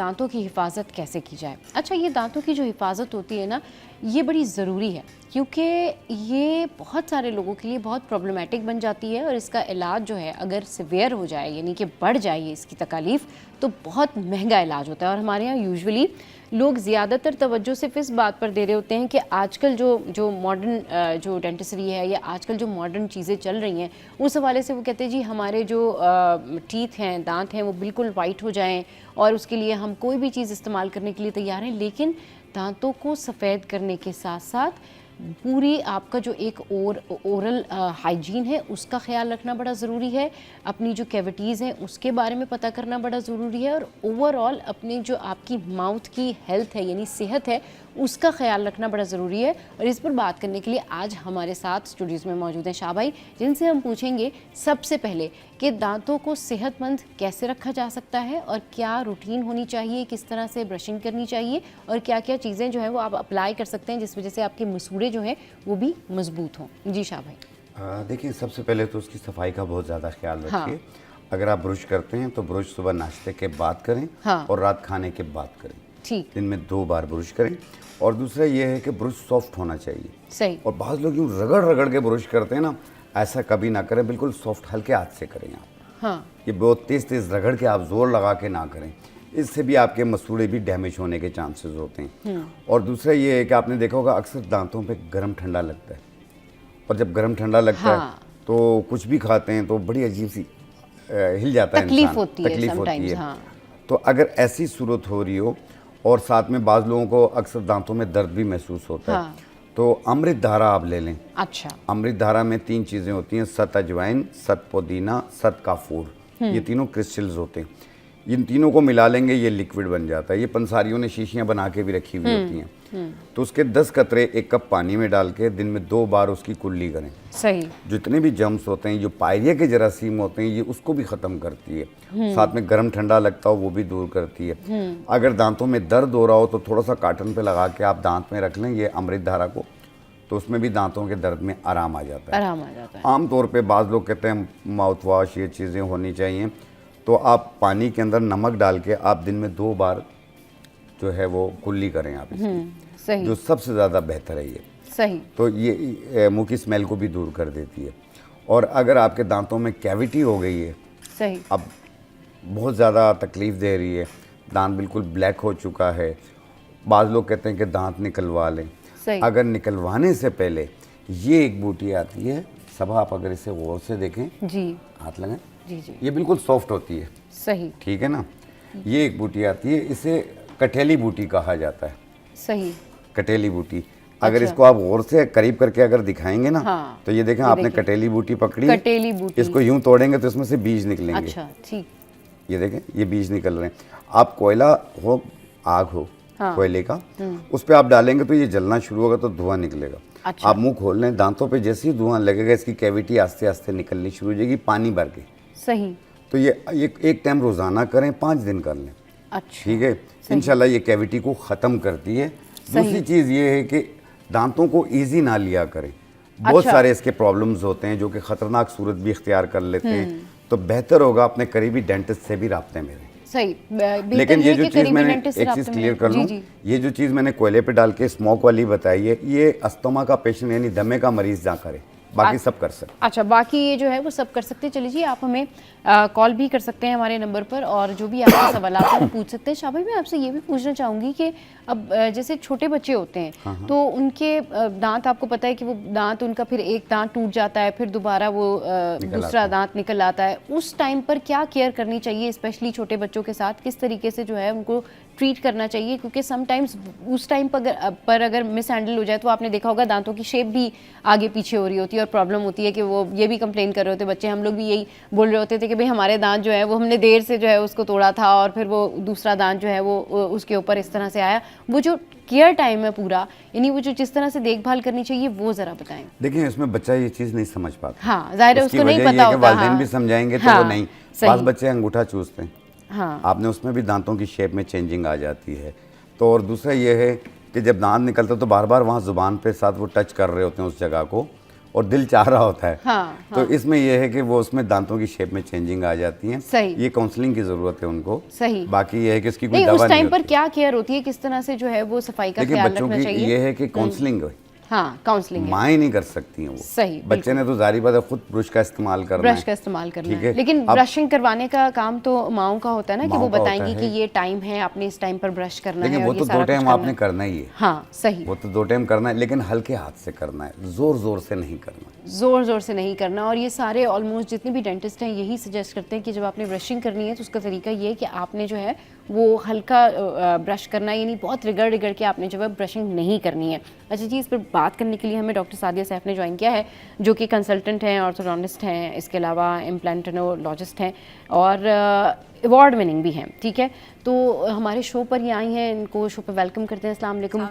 दांतों की हिफाजत कैसे की जाए। अच्छा, ये दांतों की जो हिफाजत होती है ना, ये बड़ी ज़रूरी है क्योंकि ये बहुत सारे लोगों के लिए बहुत प्रॉब्लमेटिक बन जाती है और इसका इलाज जो है अगर सिवियर हो जाए यानी कि बढ़ जाए इसकी तकालीफ तो बहुत महंगा इलाज होता है। और हमारे यहाँ यूजुअली लोग ज़्यादातर तवज्जो सिर्फ इस बात पर दे रहे होते हैं कि आजकल जो मॉडर्न जो डेंटिस्ट्री है या आजकल जो मॉडर्न चीज़ें चल रही हैं उस हवाले से वो कहते हैं जी हमारे जो टीथ हैं, दांत हैं, वो बिल्कुल वाइट हो जाएं और उसके लिए हम कोई भी चीज़ इस्तेमाल करने के लिए तैयार हैं। लेकिन दांतों को सफ़ेद करने के साथ साथ पूरी आपका जो एक ओरल हाइजीन है उसका ख्याल रखना बड़ा ज़रूरी है। अपनी जो कैविटीज़ हैं उसके बारे में पता करना बड़ा ज़रूरी है और ओवरऑल अपनी जो आपकी माउथ की हेल्थ है यानी सेहत है उसका ख्याल रखना बड़ा ज़रूरी है। और इस पर बात करने के लिए आज हमारे साथ स्टूडियोज़ में मौजूद हैं शाह भाई, जिनसे हम पूछेंगे सबसे पहले कि दांतों को सेहतमंद कैसे रखा जा सकता है और क्या रूटीन होनी चाहिए, किस तरह से ब्रशिंग करनी चाहिए और क्या क्या चीज़ें जो हैं वो आप अप्लाई कर सकते हैं जिस वजह से आपके मसूड़े जो हैं वो भी मजबूत हों। जी शाह भाई। देखिए, सबसे पहले तो उसकी सफाई का बहुत ज़्यादा ख्याल रखिए। हाँ। अगर आप ब्रश करते हैं तो ब्रश सुबह नाश्ते के बाद करें। हाँ। और रात खाने के बाद करें। ठीक। दिन में 2 बार ब्रश करें। और दूसरा ये है कि ब्रश सॉफ्ट होना चाहिए। सही। और बहुत लोग यूँ रगड़ रगड़ के ब्रश करते हैं ना, ऐसा कभी ना करें, बिल्कुल सॉफ्ट हल्के हाथ से करें आप। हाँ। ये बहुत तेज़ तेज़ रगड़ के आप जोर लगा के ना करें, इससे भी आपके मसूड़े भी डैमेज होने के चांसेस होते हैं। और दूसरा ये है कि आपने देखा होगा अक्सर दांतों पे गर्म ठंडा लगता है और जब गर्म ठंडा लगता हाँ। है तो कुछ भी खाते हैं तो बड़ी अजीब सी हिल जाता है, तकलीफ इंसान। होती है तकलीफ होती है। हाँ। तो अगर ऐसी सूरत हो रही हो और साथ में बाज़ लोगों को अक्सर दांतों में दर्द भी महसूस होता हाँ। है तो अमृत धारा आप ले लें। अच्छा। अमृत धारा में 3 चीज़ें होती हैं, सत अजवाइन, सत पुदीना, सत काफूर। ये तीनों क्रिस्टल्स होते हैं। इन तीनों को मिला लेंगे, ये लिक्विड बन जाता है। ये पंसारियों ने शीशियाँ बना के भी रखी हुई होती हैं। तो उसके 10 कतरे 1 कप पानी में डाल के दिन में 2 बार उसकी कुल्ली करें। सही। जितने भी जम्स होते हैं, जो पायरिया के जरासीम होते हैं, ये उसको भी ख़त्म करती है। साथ में गर्म ठंडा लगता हो वो भी दूर करती है। अगर दांतों में दर्द हो रहा हो तो थोड़ा सा कॉटन पे लगा के आप दांत में रख लें ये अमृत धारा को, तो उसमें भी दांतों के दर्द में आराम आ जाता है। आराम आ जाता है। आमतौर पे बाज़ लोग कहते हैं माउथ वॉश ये चीज़ें होनी चाहिए, तो आप पानी के अंदर नमक डाल के आप दिन में 2 बार जो है वो कुल्ली करें आप इसकी। सही। जो सबसे ज़्यादा बेहतर है ये। सही। तो ये मुंह की स्मेल को भी दूर कर देती है। और अगर आपके दांतों में कैविटी हो गई है, सही। अब बहुत ज़्यादा तकलीफ़ दे रही है, दांत बिल्कुल ब्लैक हो चुका है, बाज़ लोग कहते हैं कि दांत निकलवा लें। सही। अगर निकलवाने से पहले ये एक बूटी आती है, सब आप अगर इसे गौर से देखें, जी। हाथ लगाएं, जी जी। ये बिल्कुल सॉफ्ट होती है। सही। ठीक है ना। ये एक बूटी आती है, इसे कटेली बूटी कहा जाता है। सही। कटेली बूटी। अगर अच्छा। इसको आप गौर से करीब करके अगर दिखाएंगे ना, हाँ। तो ये देखें, ये आपने देखिए। कटेली बूटी पकड़ी है, कटेली बूटी। इसको यूं तोड़ेंगे तो इसमें से बीज निकलेंगे। अच्छा। ठीक। ये देखें, ये बीज निकल रहे हैं। आप कोयला हो, आग हो, हाँ। कोयले का, उस पर आप डालेंगे तो ये जलना शुरू होगा तो धुआं निकलेगा। अच्छा। आप मुंह खोल लें, दांतों पे जैसे ही धुआं लगेगा इसकी कैविटी आस्ते आस्ते निकलनी शुरू हो जाएगी पानी भर के। सही। तो ये एक टाइम रोज़ाना करें, 5 दिन कर लें। अच्छा। ठीक है। इंशाल्लाह ये कैविटी को ख़त्म करती है। दूसरी चीज़ ये है कि दांतों को इजी ना लिया करें। बहुत अच्छा। सारे इसके प्रॉब्लम्स होते हैं जो कि ख़तरनाक सूरत भी इख्तियार कर लेते हैं। तो बेहतर होगा अपने करीबी डेंटिस्ट से भी राब्ते में रहें। सही। लेकिन ये जो चीज़ मैंने एक चीज़ क्लियर कर लूँ, ये जो चीज़ मैंने कोयले पे डाल के स्मोक वाली बताई है, ये अस्थमा का पेशेंट यानी दमे का मरीज़ ना करे, बाकी सब कर सकते। अच्छा, बाकी ये जो है वो सब कर सकते हैं। चलिए जी, आप हमें कॉल भी कर सकते हैं हमारे नंबर पर और जो भी आपके सवाल आप वो पूछ सकते हैं। शाह भाई, मैं आपसे ये भी पूछना चाहूँगी कि अब जैसे छोटे बच्चे होते हैं तो उनके दांत, आपको पता है कि वो दांत उनका फिर एक दांत टूट जाता है, फिर दोबारा वो दूसरा दांत निकल आता है। उस टाइम पर क्या केयर करनी चाहिए, स्पेशली छोटे बच्चों के साथ किस तरीके से जो है उनको ट्रीट करना चाहिए? क्योंकि समटाइम्स उस टाइम पर अगर मिस हैंडल हो जाए तो आपने देखा होगा दांतों की शेप भी आगे पीछे हो रही होती है और प्रॉब्लम होती है कि वो ये भी कंप्लेन कर रहे होते बच्चे, हम लोग भी यही बोल रहे होते थे कि भाई हमारे दांत जो है वो हमने देर से जो है उसको तोड़ा था और फिर वो दूसरा दांत जो है वो उसके ऊपर इस तरह से आया। वो जो केयर टाइम है पूरा, यानी वो जो जिस तरह से देखभाल करनी चाहिए वो जरा बताएं। देखिए, इसमें बच्चा ये चीज़ नहीं समझ पाता। हाँ, जाहिर है उसको नहीं पता होता। वालिदैन भी समझाएंगे तो वो नहीं। पास बच्चे अंगूठा चूसते हैं, हाँ, आपने उसमें भी दांतों की शेप में चेंजिंग आ जाती है। तो और दूसरा ये है कि जब दांत निकलता है तो बार बार वहाँ ज़ुबान पे साथ वो टच कर रहे होते हैं उस जगह को, और दिल चाह रहा होता है। हाँ, तो इसमें यह है कि वो उसमें दांतों की शेप में चेंजिंग आ जाती है। सही। ये काउंसलिंग की जरूरत है उनको। सही। बाकी ये है कि इसकी कोई नहीं, दवा उस नहीं टाइम पर होती। क्या केयर होती है, किस तरह से जो है वो सफाई का देखिए ख्याल बच्चों रखना की चाहिए? ये है कि काउंसलिंग हाँ, काउंसलिंग है। माएँ नहीं कर सकती हैं वो। सही, बच्चे ने तो जारी बात है खुद ब्रश का इस्तेमाल करना ब्रश है। का इस्तेमाल करना ठीक है, है। लेकिन अब ब्रशिंग करवाने का काम तो माओं का होता है ना, कि माओं वो का होता बताएंगी कि है। ये टाइम है, आपने इस टाइम पर ब्रश करना लेकिन है वो और तो ये सारा दो कुछ टाइम करना आपने है। करना ही है। हाँ, सही। वो तो 2 टाइम करना है, लेकिन हल्के हाथ से करना है, जोर जोर से नहीं करना। ज़ोर ज़ोर से नहीं करना। और ये सारे ऑलमोस्ट जितने भी डेंटिस्ट हैं यही सजेस्ट करते हैं कि जब आपने ब्रशिंग करनी है तो उसका तरीका ये है कि आपने जो है वो हल्का ब्रश करना है, यानी बहुत रिगड़ के आपने जो है ब्रशिंग नहीं करनी है। अच्छा जी, इस पर बात करने के लिए हमें डॉक्टर सादिया सैफ ने ज्वाइन किया है, जो कि कंसल्टेंट हैं, ऑर्थोडोंटिस्ट हैं, इसके अलावा इम्प्लांटोलॉजिस्ट हैं और अवार्ड विनिंग भी हैं। ठीक है, तो हमारे शो पर ये आई हैं, इनको शो पर वेलकम करते हैं। अस्सलाम वालेकुम,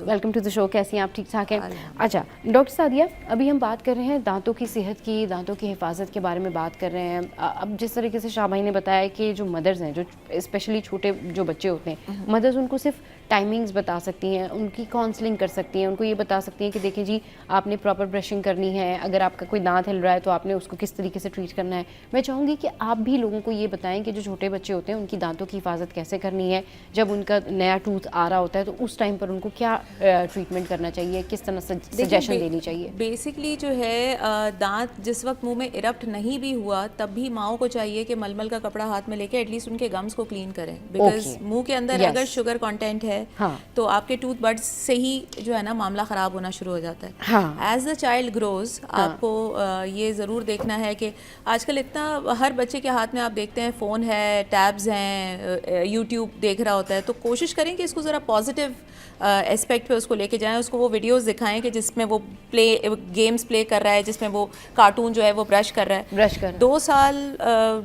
वेलकम टू द शो। कैसी हैं आप? ठीक ठाक हैं? अच्छा डॉक्टर सादिया, अभी हम बात कर रहे हैं दांतों की सेहत की, दांतों की हिफाजत के बारे में बात कर रहे हैं। अब जिस तरीके से शाह भाई ने बताया कि जो मदर्स हैं, जो स्पेशली छोटे जो बच्चे होते हैं, मदर्स उनको सिर्फ टाइमिंग्स बता सकती हैं, उनकी काउंसलिंग कर सकती हैं, उनको ये बता सकती हैं कि देखिए जी आपने प्रॉपर ब्रशिंग करनी है, अगर आपका कोई दांत हिल रहा है तो आपने उसको किस तरीके से ट्रीट करना है। मैं चाहूँगी कि आप भी लोगों को ये बताएं कि जो छोटे बच्चे होते हैं उनकी दांतों की हिफाजत कैसे करनी है, जब उनका नया टूथ आ रहा होता है तो उस टाइम पर उनको क्या ट्रीटमेंट करना चाहिए, किस तरह से सजेशन देनी चाहिए। बेसिकली जो है दांत जिस वक्त मुंह में इरप्ट नहीं भी हुआ तब भी माओ को चाहिए कि मलमल का कपड़ा हाथ में लेके एटलीस्ट उनके गम्स को क्लीन करें, बिकॉज मुंह के अंदर अगर शुगर कंटेंट है तो आपके टूथ बड्स से ही जो है ना मामला ख़राब होना शुरू हो जाता है। एज द चाइल्ड ग्रोज आपको ये ज़रूर देखना है कि आजकल इतना हर बच्चे के हाथ में आप देखते हैं फ़ोन है, टैब्स हैं, यूट्यूब देख रहा होता है, तो कोशिश करें कि इसको ज़रा पॉजिटिव एस्पेक्ट पे उसको लेके जाएं, उसको वो वीडियोस दिखाएं कि जिसमें वो गेम्स प्ले कर रहा है, जिसमें वो कार्टून जो है वो ब्रश कर रहा है। 2 साल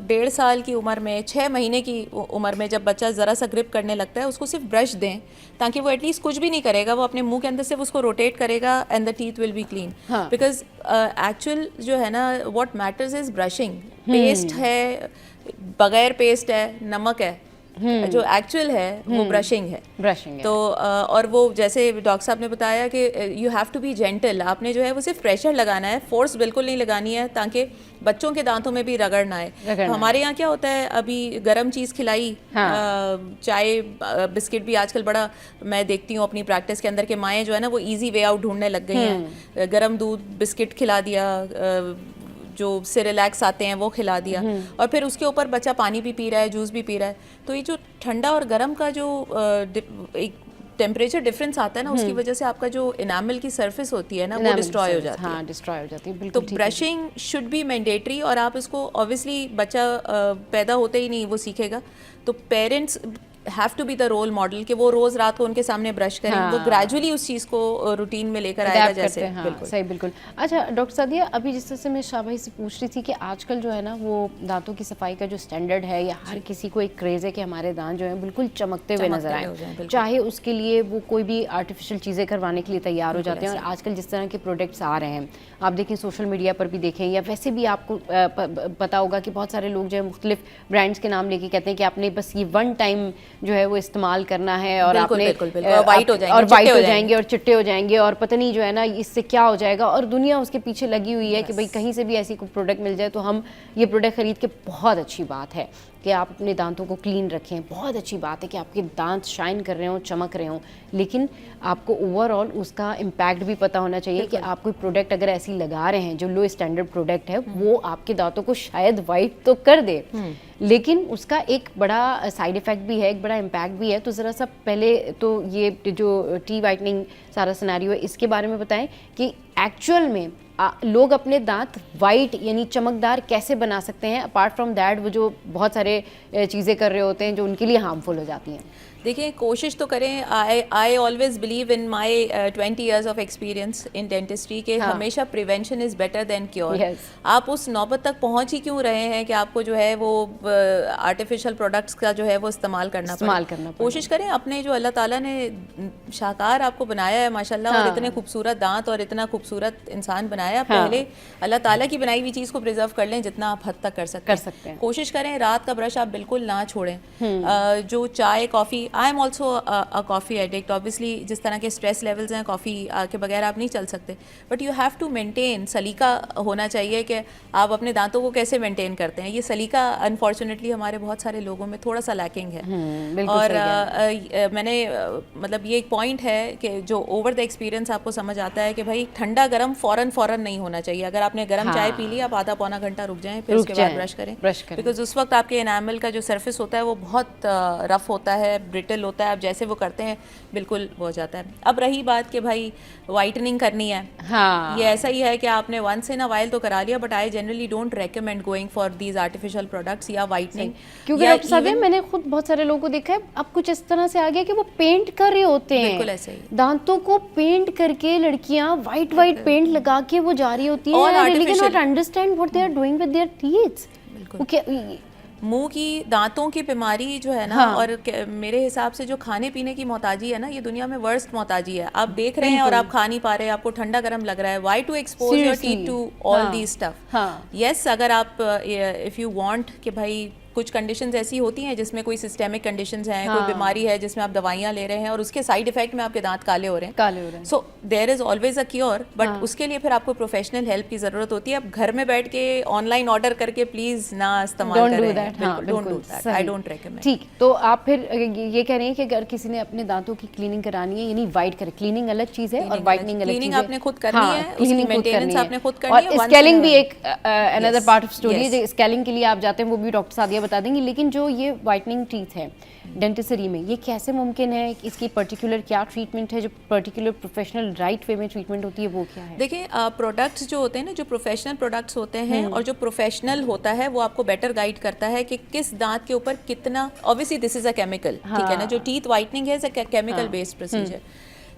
1.5 साल की उम्र में, 6 महीने की उम्र में जब बच्चा ज़रा सा ग्रिप करने लगता है, उसको सिर्फ ब्रश दें ताकि वो एटलीस्ट कुछ भी नहीं करेगा, वो अपने मुंह के अंदर सिर्फ उसको रोटेट करेगा and the teeth will be clean. Because actual जो है ना what matters is brushing. Paste है, बगैर पेस्ट है, नमक है, जो एक्चुअल है वो ब्रशिंग है। तो और वो जैसे डॉक्टर साहब ने बताया कि you have to be gentle, आपने जो है वो सिर्फ प्रेशर लगाना है, फोर्स बिल्कुल नहीं लगानी है ताकि बच्चों के दांतों में भी रगड़ ना आए। हमारे यहाँ क्या होता है, अभी गर्म चीज़ खिलाई, चाय बिस्किट भी आजकल बड़ा मैं देखती हूँ अपनी प्रैक्टिस के अंदर कि माएँ जो है ना वो ईजी वे आउट ढूंढने लग गई हैं। गर्म दूध बिस्किट खिला दिया, जो सिरेलैक्स आते हैं वो खिला दिया, और फिर उसके ऊपर बच्चा पानी भी पी रहा है, जूस भी पी रहा है। तो ये जो ठंडा और गर्म का जो एक टेम्परेचर डिफरेंस आता है ना, उसकी वजह से आपका जो इनामल की सरफेस होती है ना वो डिस्ट्रॉय हो जाती है। हाँ, डिस्ट्रॉय हो जाती है, बिल्कुल। तो ब्रशिंग शुड बी मैंडेटरी, और आप इसको ऑब्वियसली बच्चा पैदा होते ही नहीं वो सीखेगा, तो parents have to be the role model कि वो रोज रात को उनके सामने ब्रश करें। वो ग्रेजुअली उस चीज़ को रूटीन में लेकर आएगा जैसे। बिल्कुल सही, बिल्कुल। अच्छा डॉक्टर सादिया, अभी जिस तरह से मैं शाह भाई से पूछ रही थी कि आजकल जो है ना वो दांतों की सफाई का जो स्टैंडर्ड है, या हर किसी को एक क्रेज़ है कि हमारे दांत जो है बिल्कुल चमकते हुए नजर आए, चाहे उसके लिए वो कोई भी आर्टिफिशियल चीज़ें करवाने के लिए तैयार हो जाते हैं। और आजकल जिस तरह के प्रोडक्ट्स आ रहे हैं, आप देखें सोशल मीडिया पर भी देखें, या वैसे भी आपको पता होगा कि बहुत सारे लोग जो है मुख्तलिफ ब्रांड्स के नाम लेके कहते हैं कि आपने बस ये 1 टाइम जो है वो इस्तेमाल करना है, और आपने वाइट हो जाएंगे और चिट्टे हो जाएंगे, और पता नहीं जो है ना इससे क्या हो जाएगा, और दुनिया उसके पीछे लगी हुई है कि भाई कहीं से भी ऐसी कोई प्रोडक्ट मिल जाए तो हम ये प्रोडक्ट खरीद के। बहुत अच्छी बात है कि आप अपने दांतों को क्लीन रखें, बहुत अच्छी बात है कि आपके दांत शाइन कर रहे हों, चमक रहे हों, लेकिन आपको ओवरऑल उसका इम्पैक्ट भी पता होना चाहिए कि आप कोई प्रोडक्ट अगर ऐसी लगा रहे हैं जो लो स्टैंडर्ड प्रोडक्ट है, वो आपके दांतों को शायद वाइट तो कर दे, लेकिन उसका एक बड़ा साइड इफ़ेक्ट भी है, एक बड़ा इम्पैक्ट भी है। तो ज़रा सा पहले तो ये जो टी वाइटनिंग सारा सिनेरियो है इसके बारे में बताएं कि एक्चुअल में लोग अपने दांत वाइट यानी चमकदार कैसे बना सकते हैं, अपार्ट फ्रॉम दैट वो जो बहुत सारे चीज़ें कर रहे होते हैं जो उनके लिए हार्मफुल हो जाती हैं। देखिए कोशिश तो करें। I always believe in my 20 years of experience in dentistry के हमेशा prevention is better than cure. आप उस नौबत तक पहुंच ही क्यों रहे हैं कि आपको जो है वो आर्टिफिशियल प्रोडक्ट्स का जो है वो इस्तेमाल करना कोशिश करें। अपने जो अल्लाह ताला ने शाहकार आपको बनाया है माशाल्लाह, और इतने खूबसूरत दांत और इतना खूबसूरत इंसान बनाया बनाया, पहले अल्लाह ताला की बनाई हुई चीज़ को प्रिजर्व कर लें जितना आप हद तक कर सकते हैं। कोशिश करें रात का ब्रश आप बिल्कुल ना छोड़ें। जो चाय coffee, I am also a coffee addict, obviously जिस तरह के स्ट्रेस लेवल्स हैं कॉफ़ी के बगैर आप नहीं चल सकते, but you have to maintain, सलीका होना चाहिए कि आप अपने दांतों को कैसे मेंटेन करते हैं। ये सलीका अनफॉर्चुनेटली हमारे बहुत सारे लोगों में थोड़ा सा लैकिंग है। और मैंने मतलब ये एक पॉइंट है कि जो ओवर द एक्सपीरियंस आपको समझ आता है कि भाई ठंडा गर्म फ़ौरन नहीं होना चाहिए। अगर आपने गर्म चाय पी ली, आप आधा पौना घंटा रुक जाएं, फिर उसके बाद ब्रश करें, बिकॉज उस वक्त आपके एनामल का जो सरफेस होता है वो बहुत रफ होता है, ब्रिटल होता है, आप जैसे वो करते हैं बिल्कुल वो हो जाता है। अब रही बात कि भाई वाइटनिंग करनी है, ये ऐसा ही है कि आपने वंस इन अ वाइल तो करा लिया, but I generally don't recommend going for these artificial products या वाइटनिंग, क्योंकि डॉक्टर साहब मैंने खुद बहुत सारे लोगों को देखा है अब कुछ इस तरह से आ गया कि वो पेंट कर रहे होते हैं, बिल्कुल ऐसे ही दांतों को पेंट करके लड़कियां वाइट पेंट लगा के वो जा रही होती है, I really can not understand what they are doing with their teeth. बिल्कुल मुंह की दांतों की बीमारी जो है ना, और मेरे हिसाब से जो खाने पीने की मोहताजी है ना, ये दुनिया में वर्स्ट मोहताजी है। आप देख रहे हैं और आप खा नहीं पा रहे, आपको ठंडा गर्म लग रहा है, why to expose your teeth to all the stuff. Yes, अगर आप इफ यू वांट कि भाई कुछ कंडीशंस ऐसी होती हैं जिसमें कोई सिस्टेमिक कंडीशंस हैं, कोई बीमारी है जिसमें आप दवाइयाँ ले रहे हैं और उसके साइड इफेक्ट में आपके दांत काले हो रहे हैं, so there is always a cure, but उसके लिए फिर आपको प्रोफेशनल हेल्प की जरूरत होती है। अब घर में बैठ के ऑनलाइन ऑर्डर करके प्लीज ना इस्तेमाल करें, don't do that, I don't recommend. ठीक, तो आप फिर ये कह रहे हैं कि अगर किसी ने अपने दांतों की क्लीनिंग करानी है, यानी वाइट करे, क्लीनिंग अलग चीज है और वाइटनिंग अलग चीज है, क्लीनिंग आपने खुद करनी है, उसकी मेंटेनेंस आपने खुद करनी है, और स्केलिंग भी एक अनदर पार्ट ऑफ स्टोरी है। स्केलिंग के लिए आप जाते हैं वो भी डॉक्टर सादिया बता देंगी, लेकिन जो ये वाइटनिंग टीथ है डेंटिस्ट्री में, ये कैसे मुमकिन है, इसकी पर्टिकुलर क्या ट्रीटमेंट है, जो पर्टिकुलर प्रोफेशनल राइट वे में ट्रीटमेंट होती है वो क्या है? देखिए प्रोडक्ट्स जो होते हैं ना, जो प्रोफेशनल प्रोडक्ट्स होते हैं और जो प्रोफेशनल होता है वो आपको बेटर गाइड करता है कि किस दांत के ऊपर कितना, obviously this is a chemical, ठीक है ना, जो टीथ वाइटनिंग है केमिकल बेस्ड प्रोसीजर,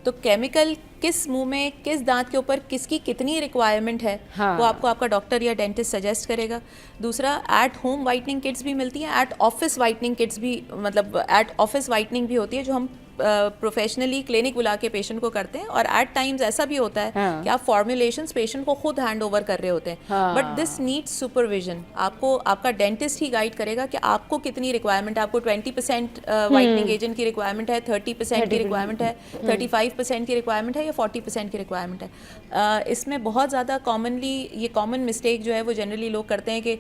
तो केमिकल किस मुंह में किस दांत के ऊपर किसकी कितनी रिक्वायरमेंट है, वो आपको आपका डॉक्टर या डेंटिस्ट सजेस्ट करेगा। दूसरा, एट होम वाइटनिंग किट्स भी मिलती हैं, एट ऑफिस वाइटनिंग किट्स भी, मतलब एट ऑफिस वाइटनिंग भी होती है जो हम प्रोफेशनली क्लिनिक बुला के पेशेंट को करते हैं, और एट टाइम्स ऐसा भी होता है कि आप फॉर्मुलेशंस पेशेंट को खुद हैंड ओवर कर रहे होते हैं, बट दिस नीड्स सुपरविजन। आपको आपका डेंटिस्ट ही गाइड करेगा कि आपको कितनी रिक्वायरमेंट है, आपको 20% वाइटनिंग एजेंट की रिक्वायरमेंट है, 30% की रिक्वायरमेंट है, 35% की रिक्वायरमेंट है या 40% की रिक्वायरमेंट है। इसमें बहुत ज़्यादा कॉमनली ये कॉमन मिस्टेक जो है वो जनरली लोग करते हैं कि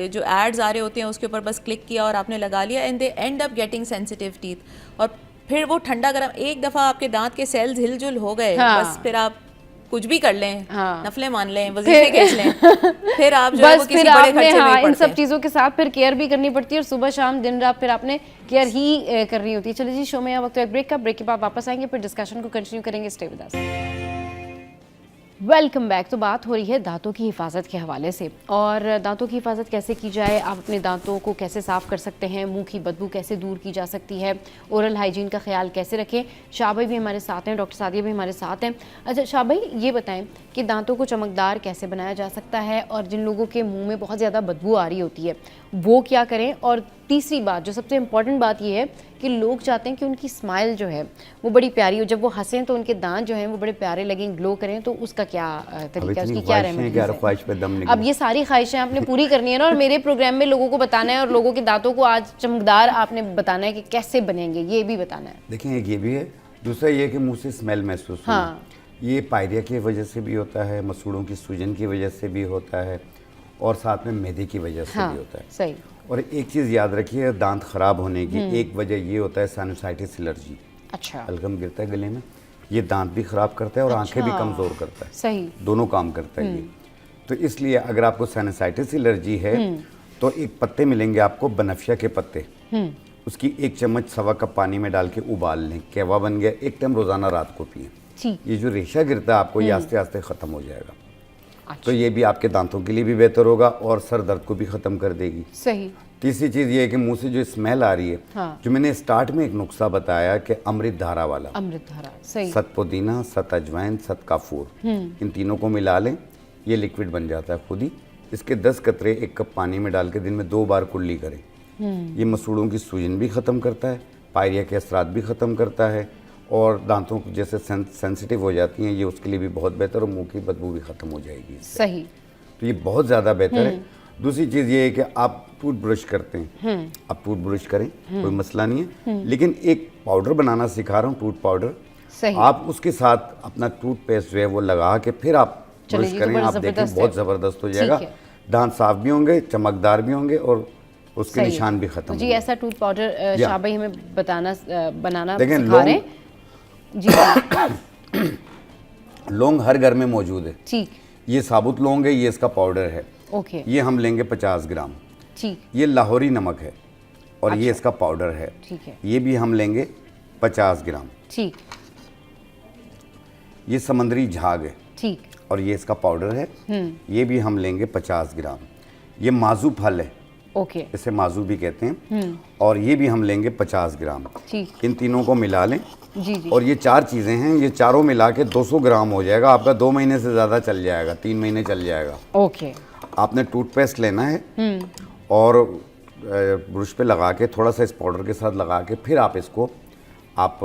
जो एड्स आ रहे होते हैं उसके ऊपर बस क्लिक किया और आपने लगा लिया, and they and up getting sensitive teeth, और फिर वो ठंडा गर्म, एक दफ़ा आपके दांत के सेल्स हिलजुल हो गए, बस फिर आप कुछ भी कर लें, नफले मान लें, वजीफे खींच लें, फिर आप जो है वो किसी बड़े खर्चे में पड़ते हैं। इन सब चीज़ों के साथ फिर केयर भी करनी पड़ती है, और सुबह शाम दिन रात फिर आपने केयर ही करनी होती है। चलिए जी, शो में वक्त एक ब्रेक का, ब्रेक के बाद वापस आएंगे, फिर डिस्कशन को कंटिन्यू करेंगे, stay with us. Welcome back. तो बात हो रही है दांतों की हिफाजत के हवाले से, और दांतों की हिफाजत कैसे की जाए, आप अपने दांतों को कैसे साफ़ कर सकते हैं, मुंह की बदबू कैसे दूर की जा सकती है, ओरल हाइजीन का ख्याल कैसे रखें। शाह भाई भी हमारे साथ हैं, डॉक्टर सादिया भी हमारे साथ हैं। अच्छा शाह भाई, ये बताएं कि दांतों को चमकदार कैसे बनाया जा सकता है, और जिन लोगों के मुँह में बहुत ज़्यादा बदबू आ रही होती है वो क्या करें, और तीसरी बात जो सबसे इम्पॉर्टेंट बात ये है कि लोग चाहते हैं कि उनकी स्माइल जो है वो बड़ी प्यारी हो, जब वो हंसें तो उनके दांत जो हैं वो बड़े प्यारे लगें, ग्लो करें, तो उसका क्या तरीका है, उसकी क्या रहमत? अब ये सारी ख्वाहिशें आपने पूरी करनी है ना, और मेरे प्रोग्राम में लोगों को बताना है, और लोगों के दांतों को आज चमकदार आपने बताना है कि कैसे बनेंगे, ये भी बताना है। देखिए एक ये भी है, दूसरा ये कि मुँह से स्मेल महसूस हो, ये पायरिया की वजह से भी होता है, मसूड़ों की सूजन की वजह से भी होता है, और साथ में मैदे की वजह से भी होता है। सही। और एक चीज़ याद रखिए, दांत खराब होने की एक वजह ये होता है साइनसाइटिस एलर्जी। अच्छा। बलगम गिरता है गले में, ये दांत भी खराब करता है और आंखें भी कमज़ोर करता है। सही। दोनों काम करता है ये। तो इसलिए अगर आपको साइनसाइटिस एलर्जी है तो एक पत्ते मिलेंगे आपको, बनफशा के पत्ते, उसकी 1 चम्मच सवा कप पानी में डाल के उबाल लें, कहवा बन गया, एक टाइम रोज़ाना रात को पिए। ये जो रेशा गिरता है आपको, ये आस्ते आस्ते ख़त्म हो जाएगा। अच्छा। तो ये भी आपके दांतों के लिए भी बेहतर होगा और सर दर्द को भी ख़त्म कर देगी। सही। तीसरी चीज़ ये है कि मुंह से जो स्मेल आ रही है, जो मैंने स्टार्ट में एक नुस्खा बताया कि अमृत धारा वाला, अमृत धारा, सही, सत पुदीना, सत अजवाइन, सत काफूर, इन तीनों को मिला लें, ये लिक्विड बन जाता है खुद ही। इसके 10 कतरे 1 कप पानी में डाल के दिन में 2 बार कुल्ली करें। ये मसूड़ों की सूजन भी ख़त्म करता है, पायरिया के असरात भी ख़त्म करता है, और दांतों जैसे सेंसिटिव हो जाती हैं, ये उसके लिए भी बहुत बेहतर, और मुंह की बदबू भी ख़त्म हो जाएगी इससे। सही। तो ये बहुत ज़्यादा बेहतर है। दूसरी चीज़ ये है कि आप टूथ ब्रश करते हैं, आप टूथ ब्रश करें, कोई मसला नहीं है, लेकिन एक पाउडर बनाना सिखा रहा हूँ, टूथ पाउडर। सही। आप उसके साथ अपना टूथपेस्ट जो है वो लगा के फिर आप ब्रश करें, आप देखें बहुत ज़बरदस्त हो जाएगा। दांत साफ भी होंगे, चमकदार भी होंगे, और उसके निशान भी खत्म जी। ऐसा टूथ पाउडर शाह भाई हमें बनाना देखें। सिखा रहे हैं जी। लौंग हर घर में मौजूद है। ठीक। ये साबुत लौंग है, ये इसका पाउडर है। ओके। ये हम लेंगे 50 ग्राम। ठीक। ये लाहौरी नमक है, और ये इसका पाउडर है। ठीक है। ये भी हम लेंगे 50 ग्राम। ठीक। ये समंदरी झाग है। ठीक। और ये इसका पाउडर है। ये भी हम लेंगे 50 ग्राम। ये माजू फल है। ओके। इसे माजू भी कहते हैं। और ये भी हम लेंगे 50 ग्राम। ठीक। इन तीनों को मिला लें। जी जी। और ये 4 चीज़ें हैं, ये चारों मिला के 200 ग्राम हो जाएगा आपका। 2 महीने से ज़्यादा चल जाएगा, 3 महीने चल जाएगा। ओके। आपने टूथपेस्ट लेना है और ब्रश पे लगा के थोड़ा सा इस पाउडर के साथ लगा के फिर आप इसको आप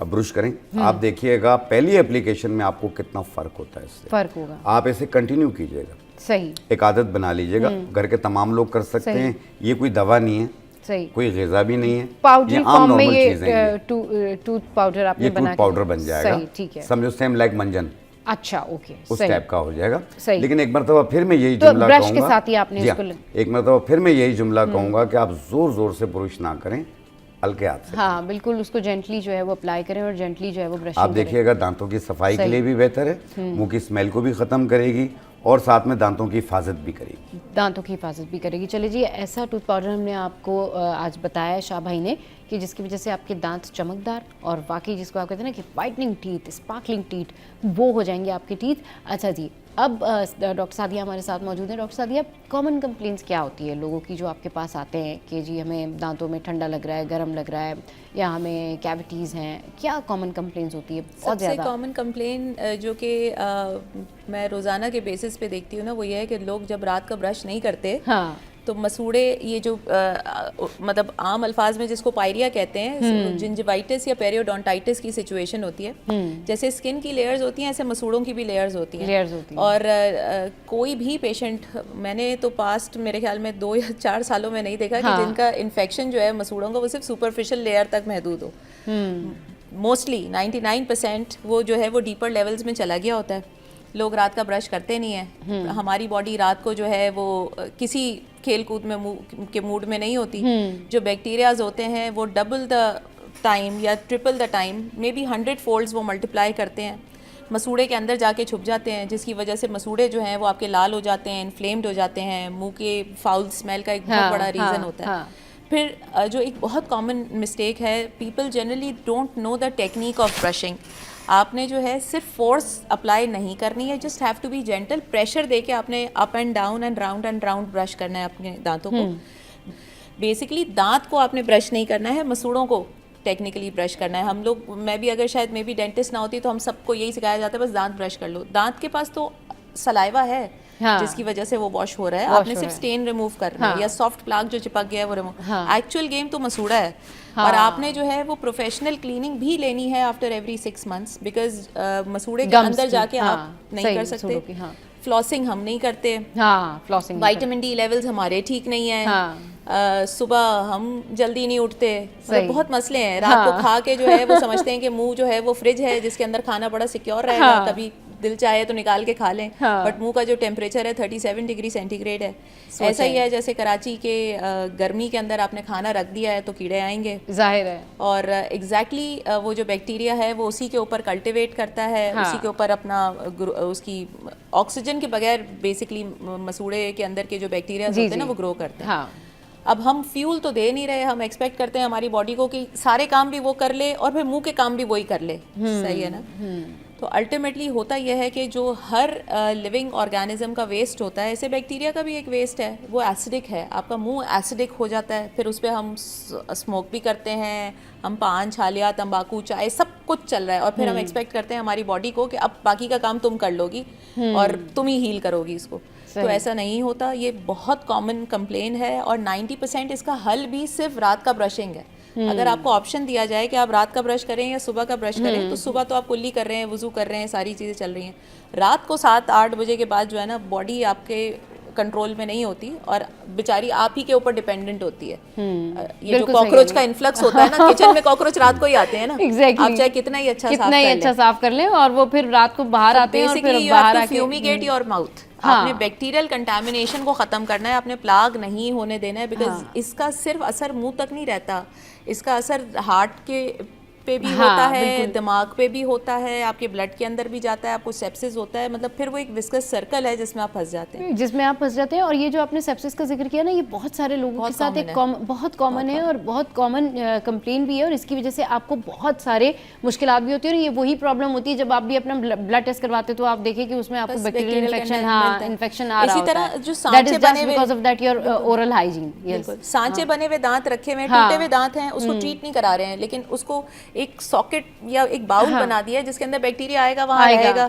ब्रश करें। आप देखिएगा पहली एप्लीकेशन में आपको कितना फ़र्क होता है, इससे फ़र्क होगा। आप इसे कंटिन्यू कीजिएगा। सही। एक आदत बना लीजिएगा, घर के तमाम लोग कर सकते हैं। ये कोई दवा नहीं है, सही, कोई ग़िज़ा भी नहीं है, पाउडर फॉर्म में चीज़ें ये टूथ पाउडर आपने बना टूथ पाउडर बन जाएगा। सही, ठीक है। समझो सेम लाइक मंजन। अच्छा, ओके, उस सही। टाइप का हो जाएगा। सही। लेकिन एक मरतबा फिर मैं यही तो जुमला ब्रश कहूँगा, के साथ ही आपने इसको एक मरतबा फिर मैं यही जुमला कहूँगा कि आप जोर जोर से ब्रश ना करें, हल्के हाथ से। हाँ बिल्कुल, उसको जेंटली जो है वो अप्लाई करें और जेंटली जो है वो ब्रश आप देखिएगा दांतों की सफाई के लिए भी बेहतर है, मुंह की स्मेल को भी ख़त्म करेगी और साथ में दांतों की हिफाजत भी करेगी। दांतों की हिफाजत भी करेगी। चलिए जी, ऐसा टूथ पाउडर हमने आपको आज बताया शाह भाई ने कि जिसकी वजह से आपके दांत चमकदार और वाकई जिसको आप कहते हैं ना कि वाइटनिंग टीथ, स्पार्कलिंग टीथ, वो हो जाएंगे आपके टीथ। अच्छा जी, अब डॉक्टर सादिया हमारे साथ मौजूद हैं। डॉक्टर सादिया, कॉमन कंप्लेंट्स क्या होती है लोगों की जो आपके पास आते हैं कि जी हमें दांतों में ठंडा लग रहा है, गर्म लग रहा है, या हमें कैविटीज़ हैं, क्या कॉमन कंप्लेंट्स होती है? बहुत सबसे ज़्यादा कॉमन कंप्लेन जो कि मैं रोज़ाना के बेसिस पे देखती हूँ ना, वो ये है कि लोग जब रात का ब्रश नहीं करते, हाँ, तो मसूड़े, ये जो मतलब आम अल्फाज में जिसको पायरिया कहते हैं, जिंजिवाइटिस या पेरियोडोंटाइटिस की सिचुएशन होती है। जैसे स्किन की लेयर्स होती हैं, ऐसे मसूड़ों की भी लेयर्स होती हैं। और कोई भी पेशेंट, मैंने तो पास्ट मेरे ख्याल में 2 या 4 सालों में नहीं देखा कि जिनका इन्फेक्शन जो है मसूड़ों का वो सिर्फ सुपरफिशियल लेयर तक महदूद हो। मोस्टली 99% वो जो है वो डीपर लेवल्स में चला गया होता है। लोग रात का ब्रश करते नहीं है। हमारी बॉडी रात को जो है वो किसी खेल कूद में के मूड में नहीं होती। जो बैक्टीरियाज होते हैं वो डबल द टाइम या triple the time, may be 100 folds वो मल्टीप्लाई करते हैं, मसूड़े के अंदर जाके छुप जाते हैं, जिसकी वजह से मसूड़े जो हैं वो आपके लाल हो जाते हैं, इन्फ्लेम्ड हो जाते हैं। मुंह के फाउल स्मेल का एक बहुत बड़ा रीज़न होता है। फिर जो एक बहुत कॉमन मिस्टेक है, people generally don't know the technique of brushing. आपने जो है सिर्फ फोर्स अप्लाई नहीं करनी है, just have to be gentle. Pressure दे के आपने up and down and round brush करना है अपने दांतों को। बेसिकली दांत को आपने ब्रश नहीं करना है, मसूड़ों को टेक्निकली ब्रश करना है। हम लोग, मैं भी अगर शायद मैं भी डेंटिस्ट ना होती तो हम सबको यही सिखाया जाता है, बस दांत ब्रश कर लो। दांत के पास तो सलाइवा है, हाँ, जिसकी वजह से वो वॉश हो रहा है, आपने सिर्फ स्टेन रिमूव करना है, या सॉफ्ट प्लाक जो चिपक गया है वो रिमूव। एक्चुअल गेम तो मसूड़ा है। और आपने जो है वो प्रोफेशनल क्लीनिंग भी लेनी है आफ्टर एवरी 6 मंथ्स, बिकॉज मसूड़े के अंदर जाके आप नहीं कर सकते। फ्लॉसिंग हम नहीं करते, फ्लॉसिंग, विटामिन डी लेवल्स हमारे ठीक नहीं है, सुबह हम जल्दी नहीं उठते, मतलब बहुत मसले हैं। रात को खा के जो है वो समझते हैं कि मुंह जो है वो फ्रिज है जिसके अंदर खाना बड़ा सिक्योर रहेगा, कभी दिल चाहे तो निकाल के खा लें। बट मुंह का जो टेम्परेचर है 37 डिग्री सेंटीग्रेड है। ऐसा ही है जैसे कराची के गर्मी के अंदर आपने खाना रख दिया है तो कीड़े आएंगे, जाहिर है। और एग्जैक्टली वो जो बैक्टीरिया है वो उसी के ऊपर कल्टिवेट करता है, उसी के ऊपर अपना उसकी ऑक्सीजन के बगैर बेसिकली मसूड़े के अंदर के जो बैक्टीरिया होते हैं ना वो ग्रो करते हैं। अब हम फ्यूल तो दे नहीं रहे, हम एक्सपेक्ट करते हैं हमारी बॉडी को कि सारे काम भी वो कर ले और फिर मुंह के काम भी वही कर ले। सही है ना? तो अल्टीमेटली होता यह है कि जो हर लिविंग ऑर्गेनिज्म का वेस्ट होता है, ऐसे बैक्टीरिया का भी एक वेस्ट है, वो एसिडिक है। आपका मुंह एसिडिक हो जाता है, फिर उस पर हम स्मोक भी करते हैं, हम पान, छालिया, तंबाकू, चाय, सब कुछ चल रहा है, और फिर हम एक्सपेक्ट करते हैं हमारी बॉडी को कि अब बाकी का काम तुम कर लोगी और तुम ही हील करोगी इसको। तो ऐसा नहीं होता। ये बहुत कॉमन कंप्लेन है और 90% इसका हल भी सिर्फ रात का ब्रशिंग है। अगर आपको ऑप्शन दिया जाए कि आप रात का ब्रश करें या सुबह का ब्रश करें, तो सुबह तो आप कुल्ली कर रहे हैं, वुजू कर रहे हैं, सारी चीज़ें चल रही हैं। रात को 7-8 बजे के बाद जो है ना, बॉडी आपके कंट्रोल में नहीं होती और बेचारी आप ही के ऊपर डिपेंडेंट होती है। ये जो कॉकरोच का इन्फ्लक्स होता है ना, किचन में कॉकरोच रात को ही आते हैं ना। Exactly. आप चाहे कितना ही अच्छा साफ कर लें और वो फिर रात को बाहर आते हैं और फिर बाहर आके फ्यूमिगेट योर माउथ। आपने बैक्टीरियल कंटामिनेशन को खत्म करना है, आपने प्लाग नहीं होने देना है, बिकॉज इसका सिर्फ असर मुंह तक नहीं रहता, इसका असर हार्ट के पे भी होता है, दिमाग पे भी होता है, आपके ब्लड के अंदर भी जाता है, आपको सेप्सिस होता है, मतलब फिर वो एक विस्कस सर्कल है जिसमें आप फंस जाते हैं। और ये जो आपने सेप्सिस का जिक्र किया ना, ये बहुत सारे लोगों के साथ एक बहुत कॉमन है और बहुत कॉमन कंप्लेन भी है, और इसकी वजह से आपको बहुत सारे मुश्किलात भी होती है। और ये वही प्रॉब्लम होती है जब आप भी अपना ब्लड टेस्ट करवाते तो आप देखें कि उसमें आपको बैक्टीरियल इन्फेक्शन आ रहा होता है। इसी तरह जो सांचे बने because of that your oral hygiene. सांचे बने हुए दांत रखे हुए, टूटे हुए दांत हैं, उसको ट्रीट नहीं करा रहे हैं, लेकिन उसको एक सॉकेट या एक बाउल बना दिया है जिसके अंदर बैक्टीरिया आएगा, वहां रहेगा।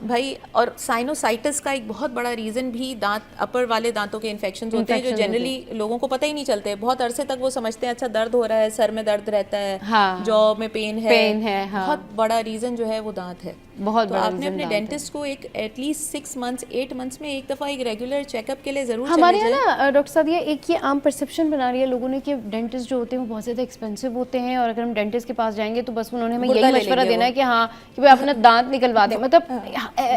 भाई, और साइनोसाइटिस का एक बहुत बड़ा रीजन भी दांत, अपर वाले दांतों के इन्फेक्शंस होते हैं, जो जनरली लोगों को पता ही नहीं चलते। बहुत अरसे तक वो समझते हैं अच्छा दर्द हो रहा है, सर में दर्द रहता है, जॉ में पेन है। बहुत बड़ा रीजन जो है वो दांत है। बहुत तो आपने अपने डेंटिस्ट को एक एटलीस्ट 6 मंथ्स 8 मंथ्स में एक दफा एक रेगुलर चेकअप के लिए जरूर हमारे यहाँ ना डॉक्टर साहब ये एक ये आम परसेप्शन बना रही है लोगों ने कि डेंटिस्ट जो होते हैं वो बहुत ज़्यादा एक्सपेंसिव होते हैं, और अगर हम डेंटिस्ट के पास जाएंगे तो बस उन्होंने हमें यही मशवरा देना है कि हाँ कि भाई अपना दांत निकलवा दें। मतलब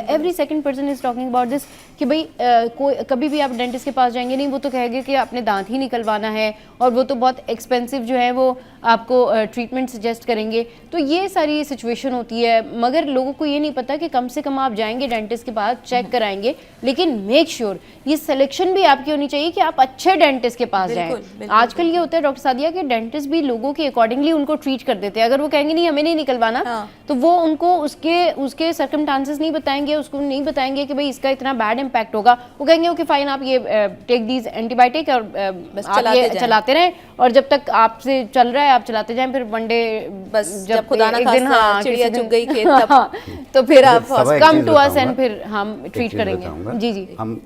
every second person is talking about this कि भाई कोई कभी भी आप डेंटिस्ट के पास जाएंगे नहीं, वो तो कहेंगे कि अपने दांत ही निकलवाना है, और वो तो बहुत एक्सपेंसिव जो है वो आपको ट्रीटमेंट सजेस्ट करेंगे। तो ये सारी सिचुएशन होती है, मगर लोगों को ये नहीं पता कि कम से कम आप जाएंगे डेंटिस्ट के पास, चेक कराएंगे, लेकिन मेक श्योर ये सिलेक्शन भी आपकी होनी चाहिए कि आप अच्छे डेंटिस्ट के पास जाएं। आजकल ये होता है डॉक्टर सादिया कि डेंटिस्ट भी लोगों के अकॉर्डिंगली उनको ट्रीट कर देते हैं। अगर वो कहेंगे नहीं हमें नहीं निकलवाना, तो वो उनको उसके सर्कमस्टांसेस नहीं बताएंगे, उसको नहीं बताएंगे कि भाई इसका इतना बैड इंपैक्ट होगा। वो कहेंगे ओके फाइन, आप ये टेक दीज एंटीबायोटिक और आप ये चलाते रहें, और जब तक आपसे चल रहा है आप चलाते जाएं, फिर वन डे बस जब खुदा ना खास्ता चिड़िया चुग गई खेत तो फिर आप कम टू अस एंड फिर हम ट्रीट करेंगे। जी जी, हम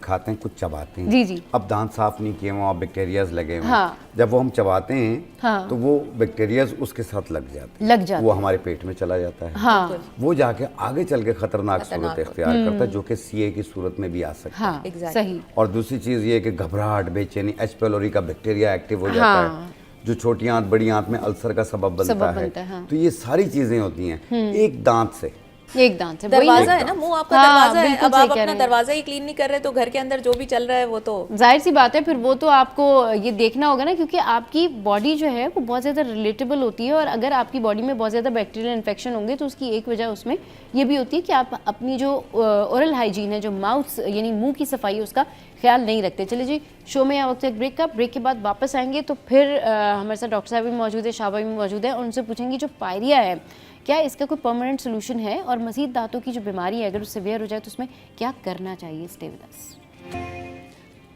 खाते हैं, कुछ चबाते हैं। जी जी, अब दांत साफ नहीं किए वहाँ बैक्टीरियाज लगे हुए हैं, जब वो हम चबाते हैं तो वो बैक्टीरियाज उसके साथ लग जाते हैं, वो हमारे पेट में चला जाता है, वो जाके आगे चल के खतरनाक सूरत इख्तियार करता है, जो कि सीए की सूरत में भी आ सकता है। सही। और दूसरी चीज ये कि घबराहट, बेचैनी, एच पेलोरी का बैक्टीरिया एक्टिव हो जाता है, जो छोटी आंत बड़ी आंत में अल्सर का सबब बनता है। तो ये सारी चीजें होती हैं एक दांत से। दरवाजा है ना, मुंह आपका दरवाजा है। अब आप अपना दरवाजा ही क्लीन नहीं कर रहे तो घर के अंदर जो भी चल रहा है वो तो जाहिर सी बात है, फिर वो तो आपको ये देखना होगा ना, क्योंकि आपकी बॉडी जो है वो बहुत ज़्यादा रिलेटेबल होती है, और अगर आपकी बॉडी में बहुत ज़्यादा बैक्टीरियल इन्फेक्शन होंगे तो उसकी एक वजह उसमें ये भी होती है कि आप अपनी जो ओरल हाइजीन है, जो माउथ यानी मुंह की सफाई है, उसका ख्याल नहीं रखते। चलिए जी, शो में यहाँ वक्त एक ब्रेक के बाद वापस आएंगे तो फिर हमारे साथ डॉक्टर साहब भी मौजूद है, शाबा भी मौजूद है, और उनसे पूछेंगे जो पायरिया है क्या इसका कोई परमानेंट सोल्यूशन है, और मज़ीद दांतों की जो बीमारी है अगर वो सीवियर हो जाए तो उसमें क्या करना चाहिए। Stay with us.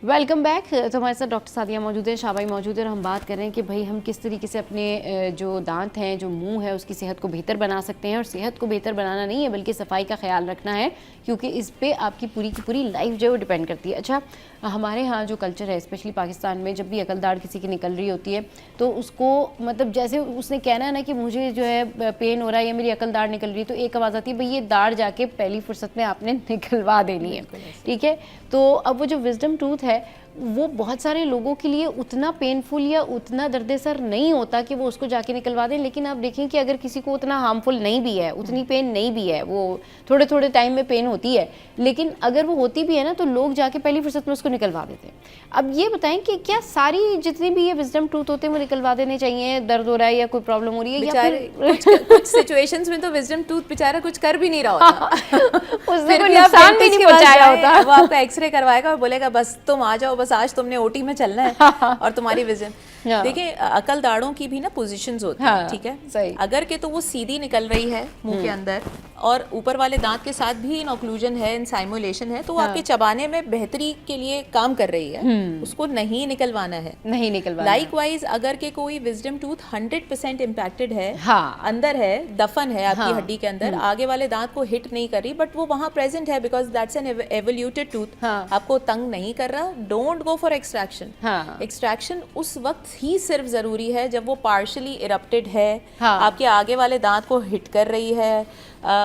Welcome back. तो हमारे साथ डॉक्टर सादिया मौजूद है, शाबाई मौजूद है, और हम बात कर रहे हैं कि भाई हम किस तरीके से अपने जो दांत हैं, जो मुंह है, उसकी सेहत को बेहतर बना सकते हैं। और सेहत को बेहतर बनाना नहीं है बल्कि सफाई का ख्याल रखना है, क्योंकि इस पे आपकी पूरी की पूरी लाइफ जो है वो डिपेंड करती है। अच्छा, हमारे यहाँ जो कल्चर है स्पेशली पाकिस्तान में, जब भी अकल दाढ़ किसी की निकल रही होती है तो उसको मतलब जैसे उसने कहना है ना कि मुझे जो है पेन हो रहा है या मेरी अकल दाढ़ निकल रही है, तो एक आवाज़ आती है भाई ये दाढ़ जाके पहली फुर्सत में आपने निकलवा देनी है, ठीक है। तो अब वो जो विजडम टूथ है वो बहुत सारे लोगों के लिए उतना पेनफुल या उतना दर्द-ए-सर नहीं होता कि वो उसको जाके निकलवा दें, लेकिन आप देखें कि अगर किसी को उतना हार्मफुल नहीं भी है, उतनी पेन नहीं भी है, वो थोड़े थोड़े टाइम में पेन होती है, लेकिन अगर वो होती भी है ना तो लोग जाके पहली फुर्सत में उसको निकलवा देते हैं। अब ये बताएं कि क्या सारी जितनी भी ये विजडम टूथ होते हैं वो निकलवा देने चाहिए, दर्द हो रहा है या कोई प्रॉब्लम हो रही है, या फिर कुछ सिचुएशंस में तो विजडम टूथ बेचारा कुछ कर भी नहीं रहा होता, उसने कोई नुकसान भी नहीं पहुंचाया होता, वो आपका एक्सरे करवाएगा और बोलेगा बस तुम आ जाओ, बस आज तुमने ओटी में चलना है और तुम्हारी विजन। देखिए अकल दाढ़ों की भी ना पोजीशंस होती हैं, ठीक है, सही। अगर के तो वो सीधी निकल रही है मुंह के अंदर और ऊपर वाले दांत के साथ भी इन ऑक्लूजन है, इन साइमुलेशन है, तो वो आपके चबाने में बेहतरी के लिए काम कर रही है, उसको नहीं निकलवाना है, नहीं निकलवाना। लाइकवाइज अगर के कोई विजडम टूथ 100% इम्पैक्टेड है, अंदर है, दफन है आपकी हड्डी के अंदर, आगे वाले दांत को हिट नहीं कर रही, बट वो वहां प्रेजेंट है because that's an evaluated tooth, आपको तंग नहीं कर रहा, don't go for extraction. Extraction उस वक्त ही सिर्फ ज़रूरी है जब वो पार्शली इरप्टेड है, हाँ। आपके आगे वाले दांत को हिट कर रही है,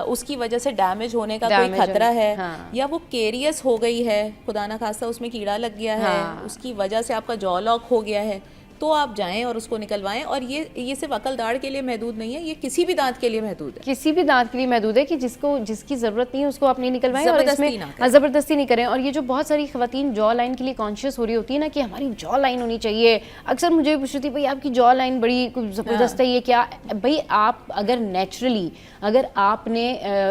उसकी वजह से डैमेज होने का कोई खतरा है, हाँ। या वो केरियस हो गई है, खुदा ना खास्ता उसमें कीड़ा लग गया है, उसकी वजह से आपका जॉ लॉक हो गया है, तो आप जाएं और उसको निकलवाएं। और ये सिर्फ अकल दाढ़ के लिए महदूद नहीं है, ये किसी भी दांत के लिए महदूद है, किसी भी दांत के लिए महदूद है कि जिसकी जरूरत नहीं है उसको आप नहीं निकलवाएं और इसमें ना करें। जबरदस्ती नहीं करें। और ये जो बहुत सारी खवातीन जॉ लाइन के लिए कॉन्शियस हो रही होती है ना कि हमारी जॉ लाइन होनी चाहिए, अक्सर मुझे पूछ रही थी भाई आपकी जॉ लाइन बड़ी जबरदस्त है, ये क्या? भाई आप अगर नेचुरली अगर आपने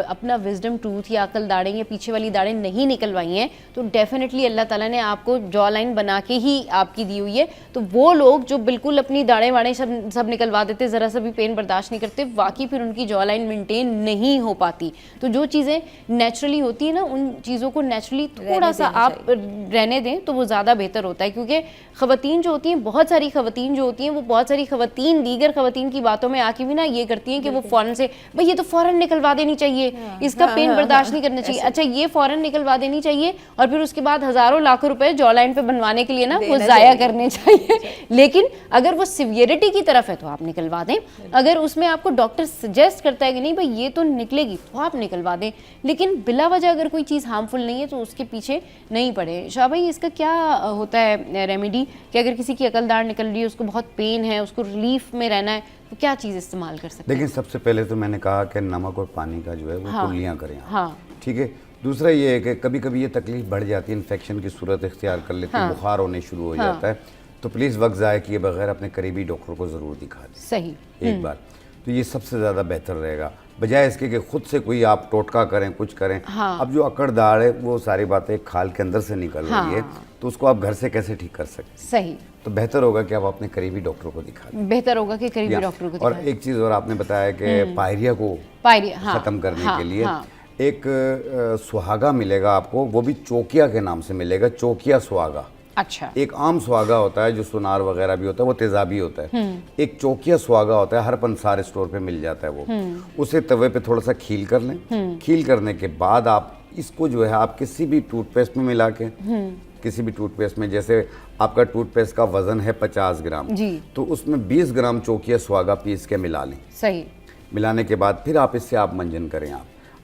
अपना विजडम टूथ या अकल दाढ़ें या पीछे वाली दाढ़ें नहीं निकलवाई हैं तो डेफिनेटली अल्लाह ताला ने आपको जॉ लाइन बना के ही आपकी दी हुई है। तो वो लोग जो बिल्कुल अपनी दाढ़ें वाड़ें सब निकलवा देते, ज़रा सा भी पेन बर्दाश्त नहीं करते, वाकई फिर उनकी जॉ लाइन मेंटेन नहीं हो पाती। तो जो चीज़ें नेचुरली होती है ना, उन चीज़ों को नेचुरली थोड़ा सा आप रहने दें तो वो ज़्यादा बेहतर होता है। क्योंकि ख़वातीन जो होती हैं, बहुत सारी ख़वातीन जो होती हैं, वो बहुत सारी ख़वातीन दीगर ख़वातीन की बातों में आके भी ना ये करती हैं कि वो फ़ौरन से भाई ये तो फ़ौरन निकलवा देनी चाहिए, इसका पेन बर्दाश्त नहीं करना चाहिए, अच्छा ये फ़ौरन निकलवा देनी चाहिए, और फिर उसके बाद हज़ारों लाखों रुपए जॉ लाइन पे बनवाने के लिए ना वो ज़ाया करने चाहिए। लेकिन अगर वो सिवियरिटी की तरफ है तो आप निकलवा दें, अगर उसमें आपको डॉक्टर सजेस्ट करता है कि नहीं भाई ये तो निकलेगी तो आप निकलवा दें, लेकिन बिला वजह अगर कोई चीज़ हार्मफुल नहीं है तो उसके पीछे नहीं पड़े। शाह भाई इसका क्या होता है रेमेडी कि अगर किसी की अकल दाढ़ निकल रही है, उसको बहुत पेन है, उसको रिलीफ में रहना है, तो क्या चीज़ इस्तेमाल कर सकते हैं? देखिए सबसे पहले तो मैंने कहा कि नमक और पानी का जो है वो कुल्लियाँ करें, हाँ ठीक है। दूसरा ये है कि कभी कभी ये तकलीफ बढ़ जाती है, इन्फेक्शन की सूरत इख्तियार कर लेती है, बुखार होने शुरू हो जाता है, तो प्लीज़ वक्त ज़ाया किए बगैर अपने करीबी डॉक्टर को ज़रूर दिखा दें सही एक बार, तो ये सबसे ज़्यादा बेहतर रहेगा बजाय इसके कि खुद से कोई आप टोटका करें, कुछ करें। अब जो अकड़ दाढ़ है वो सारी बातें खाल के अंदर से निकल रही है, तो उसको आप घर से कैसे ठीक कर सकते? सही, तो बेहतर होगा कि आप अपने करीबी डॉक्टर को दिखा दें। बेहतर होगा कि करीबी डॉक्टर को और एक चीज़ और आपने बताया कि पायरिया को ख़त्म करने के लिए एक सुहागा मिलेगा आपको, वो भी चौकिया के नाम से मिलेगा, चौकिया सुहागा। अच्छा, एक आम सुहागा होता है जो सुनार वगैरह भी होता है, वो तेजाबी होता है। एक चौकिया सुहागा होता है, हर पंसार स्टोर पे मिल जाता है वो। उसे तवे पे थोड़ा सा खील कर लें, खील करने के बाद आप इसको जो है आप किसी भी टूथपेस्ट में मिला के, किसी भी टूथपेस्ट में, जैसे आपका टूथपेस्ट का वजन है 50 ग्राम जी, तो उसमें 20 ग्राम चौकिया सुहागा पीस के मिला लें। सही, मिलाने के बाद फिर आप इससे आप मंजन करें।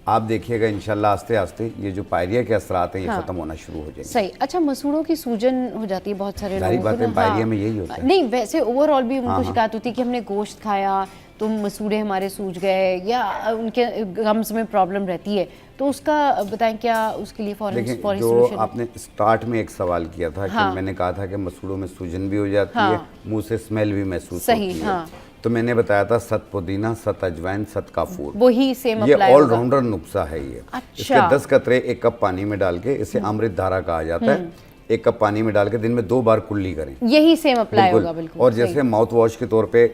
आप देखिएगा इंशाल्लाह आस्ते आस्ते ये जो पायरिया के असरात हैं ये खत्म होना शुरू हो जाएंगे। सही। अच्छा, मसूड़ों की सूजन हो जाती है बहुत सारे लोगों को, बात है पायरिया में यही होता है। नहीं वैसे ओवरऑल भी उनको शिकायत होती है कि हमने गोश्त खाया तो मसूड़े हमारे सूज गए, या उनके गम्स में प्रॉब्लम रहती है, तो उसका बताएं क्या उसके लिए फौरी जो आपने स्टार्ट में एक सवाल किया था कि मैंने कहा था कि मसूड़ों में सूजन भी हो जाती है, मुंह से स्मेल भी महसूस होती है, तो मैंने बताया था सत पुदीना, सत अजवाइन, सत काफूर, वही सेम ये ऑलराउंडर नुस्खा है ये। अच्छा। इसके 10 कतरे 1 कप पानी में डाल के, इसे अमृत धारा कहा जाता है, 1 कप पानी में डाल के दिन में 2 बार कुल्ली करें, यही सेम अप्लाई होगा बिल्कुल। और जैसे माउथ वॉश के तौर पे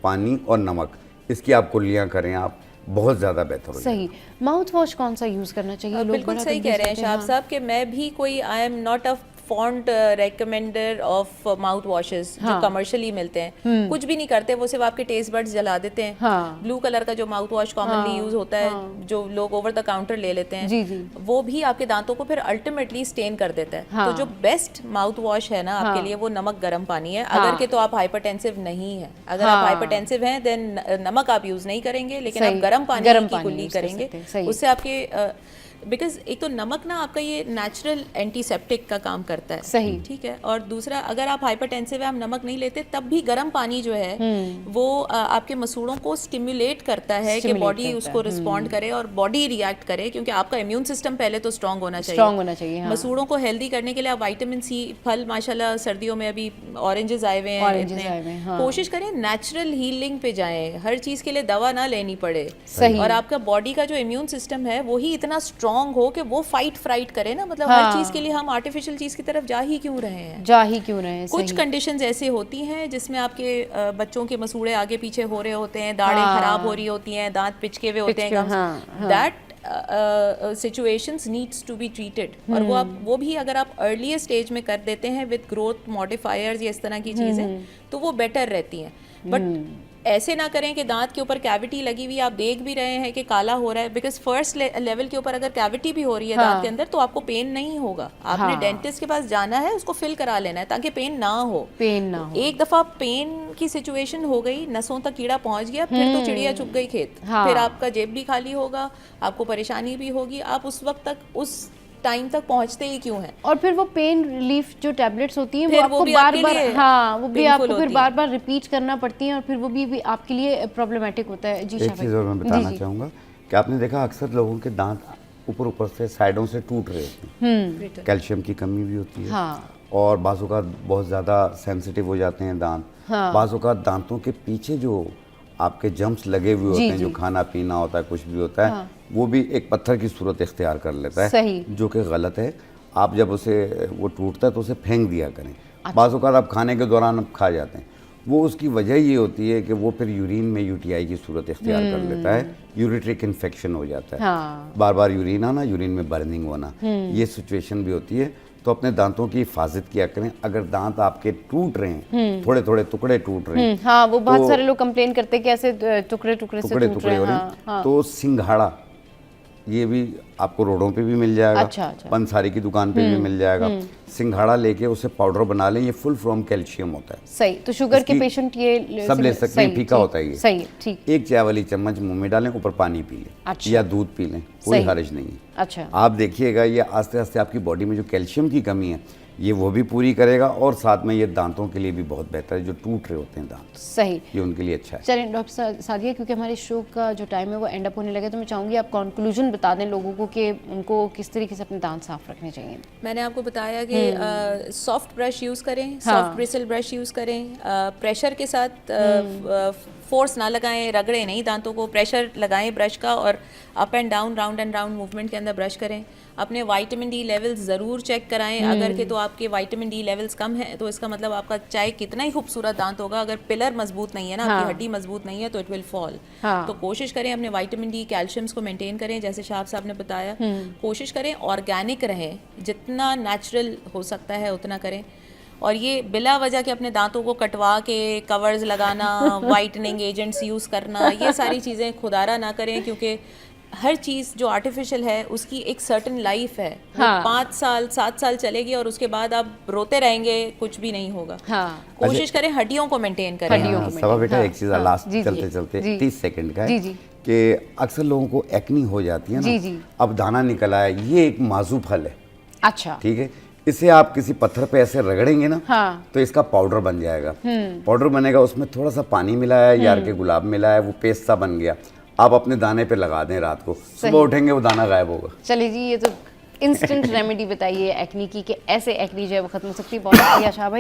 पानी और नमक, इसकी आप कुल्लियां करें, आप बहुत ज़्यादा बेहतर हो। सही। माउथ वॉश कौन सा यूज़ करना चाहिए? बिल्कुल सही कह रहे हैं शाह साहब कि मैं भी कोई I am not a fond recommender of mouth washes जो कमर्शियली मिलते हैं, कुछ भी नहीं करते, वो सिर्फ आपके टेस्ट बड्स जला देते हैं। ब्लू कलर का जो माउथ वॉश कॉमनली यूज होता है, जो लोग ओवर द काउंटर ले लेते हैं, जी जी, वो भी आपके दांतों को फिर अल्टीमेटली स्टेन कर देता है। तो जो बेस्ट माउथ वॉश है ना आपके लिए, वो नमक गर्म पानी है। अगर के तो आप हाइपरटेंसिव नहीं है, अगर आप हाइपरटेंसिव हैं देन नमक आप यूज नहीं करेंगे, लेकिन आप गर्म पानी की कुल्ली करेंगे, उससे आपके बिकॉज एक तो नमक ना आपका ये नेचुरल एंटीसेप्टिक का काम करता है, सही, ठीक है। और दूसरा, अगर आप हाइपरटेंसिव है, आप नमक नहीं लेते, तब भी गर्म पानी जो है वो आपके मसूड़ों को स्टिमुलेट करता है कि बॉडी उसको रिस्पॉन्ड करे और बॉडी रिएक्ट करे, क्योंकि आपका इम्यून सिस्टम पहले तो स्ट्रांग होना चाहिए। मसूड़ों को हेल्दी करने के लिए आप विटामिन सी, फल, माशाल्लाह सर्दियों में अभी ऑरेंजेस आए हुए हैं, कोशिश करें नेचुरल हीलिंग पे जाएं, हर चीज के लिए दवा ना लेनी पड़े। और आपका बॉडी का जो इम्यून सिस्टम है वो ही इतना स्ट्रांग हो कि वो फाइट फ्राइट करे ना, मतलब हर चीज के लिए हम आर्टिफिशियल चीज की तरफ जा ही क्यों रहे हैं। कुछ कंडीशंस ऐसे होती हैं जिसमें आपके बच्चों के मसूड़े आगे पीछे हो रहे होते हैं, दाढ़ें खराब हो रही होती हैं, दांत पिचके हुए होते हैं, that situations needs to be treated. और वो भी अगर आप अर्ली स्टेज में कर देते हैं विद ग्रोथ मॉडिफायर्स या इस तरह की चीजें, तो वो बेटर रहती हैं। बट ऐसे ना करें कि दांत के ऊपर कैविटी लगी हुई, आप देख भी रहे हैं कि काला हो रहा है, बिकॉज फर्स्ट लेवल के ऊपर अगर कैविटी भी हो रही है दांत के अंदर तो आपको पेन नहीं होगा। आपने डेंटिस्ट के पास जाना है, उसको फिल करा लेना है ताकि पेन ना हो। एक दफा पेन की सिचुएशन हो गई, नसों तक कीड़ा पहुंच गया, फिर तो चिड़िया चुग गई खेत। फिर आपका जेब भी खाली होगा, आपको परेशानी भी होगी, आप उस वक्त तक उस टाइम तक पहुंचते ही क्यों हैं। और फिर वो पेन रिलीफ जो टैबलेट्स होती हैं वो आपको बार-बार, हाँ, वो भी आपको फिर बार-बार रिपीट करना पड़ती हैं और फिर वो भी आपके लिए प्रॉब्लमेटिक होता है। जी, एक चीज़ और मैं बताना चाहूँगा कि आपने देखा अक्सर लोगों के दांत ऊपर से साइडों से टूट रहे होते हैं, कैल्शियम की कमी भी होती है। और बाजू का बहुत ज़्यादा सेंसिटिव हो जाते हैं दांत। बाजू का दांतों के पीछे जो आपके जम्स लगे हुए होते हैं, जो खाना पीना होता है, कुछ भी होता है, वो भी एक पत्थर की सूरत इख्तियार कर लेता है, जो कि गलत है। आप जब उसे वो टूटता है तो उसे फेंक दिया करें। बाज़ औक़ात आप खाने के दौरान आप खा जाते हैं, वो उसकी वजह ये होती है कि वो फिर यूरिन में यूटीआई की सूरत इख्तियार कर लेता है, यूरिट्रिक इन्फेक्शन हो जाता है, बार बार यूरिन आना, यूरिन में बर्निंग होना, ये सिचुएशन भी होती है। तो अपने दांतों की हिफाजत किया करें। अगर दांत आपके टूट रहे हैं, थोड़े थोड़े टुकड़े टूट रहे हैं, हाँ, वो बहुत सारे लोग कंप्लेन करते हैं कि ऐसे टुकड़े टुकड़े से टूट रहे हैं, तो सिंघाड़ा ये भी आपको रोडों पे भी मिल जाएगा, पंसारी की दुकान पे भी मिल जाएगा। सिंघाड़ा लेके उसे पाउडर बना लें, ये फुल फ्रॉम कैल्शियम होता है। सही, तो शुगर के पेशेंट ये सब ले सकते हैं, फीका होता है ये। सही, ठीक। एक चाय वाली चम्मच मुंह में डालें, ऊपर पानी पी लें या दूध पी लें, कोई हर्ज नहीं है। अच्छा, आप देखिएगा ये आस्ते आस्ते आपकी बॉडी में जो कैल्शियम की कमी है ये वो भी पूरी करेगा और साथ में ये दांतों के लिए भी बहुत बेहतर है, जो टूट रहे होते हैं दांत। सही, ये उनके लिए अच्छा है। चलिए डॉक्टर सादिया, क्योंकि हमारे शो का जो टाइम है वो एंड अप होने लगे, तो मैं चाहूँगी आप कंक्लूजन बता दें लोगों को कि उनको किस तरीके से अपने दांत साफ रखने चाहिए। मैंने आपको बताया कि सॉफ्ट ब्रश यूज़ करें, सॉफ्ट ब्रिसल ब्रश यूज़ करें, प्रेशर के साथ फोर्स ना लगाएं, रगड़ें नहीं दांतों को, प्रेशर लगाएं ब्रश का और up and down, round and round movement के अंदर ब्रश करें। अपने विटामिन डी लेवल्स ज़रूर चेक कराएं, अगर के तो आपके विटामिन डी लेवल्स कम है तो इसका मतलब आपका चाहे कितना ही खूबसूरत दांत होगा, अगर पिलर मजबूत नहीं है ना, आपकी हड्डी मजबूत नहीं है तो इट विल फॉल। तो कोशिश करें अपने विटामिन डी कैल्शियम्स को मेंटेन करें, जैसे शाह साहब ने बताया। कोशिश करें ऑर्गेनिक रहें, जितना नेचुरल हो सकता है उतना करें। और ये बिला वजह के अपने दांतों को कटवा के कवर्स लगाना, वाइटनिंग एजेंट्स यूज़ करना, ये सारी चीज़ें खुदारा ना करें, क्योंकि हर चीज़ जो आर्टिफिशियल है उसकी एक सर्टन लाइफ है। 5 साल 7 साल चलेगी और उसके बाद आप रोते रहेंगे, कुछ भी नहीं होगा। कोशिश करें हड्डियों को मेंटेन करें। सवा बेटा एक चीज़ लास्ट चलते चलते 30 सेकंड का है कि अक्सर लोगों को एक्नी हो जाती है ना, अब दाना निकल आया, ये एक माजू फल है। अच्छा, ठीक है, इसे आप किसी पत्थर पे ऐसे रगड़ेंगे ना, तो इसका पाउडर बन जाएगा। पाउडर बनेगा, उसमें थोड़ा सा पानी मिलाया है, यार के गुलाब मिलाया, वो पेस्ट सा बन गया। आप अपने दाने पे लगा दें, रात को सुबह उठेंगे वो दाना गायब होगा। चलिए जी, ये तो इंस्टेंट रेमेडी बताइए एक्नी की, कि ऐसे एक्नी जो है वो खत्म हो सकती है। बहुत शुक्रिया शाह भाई।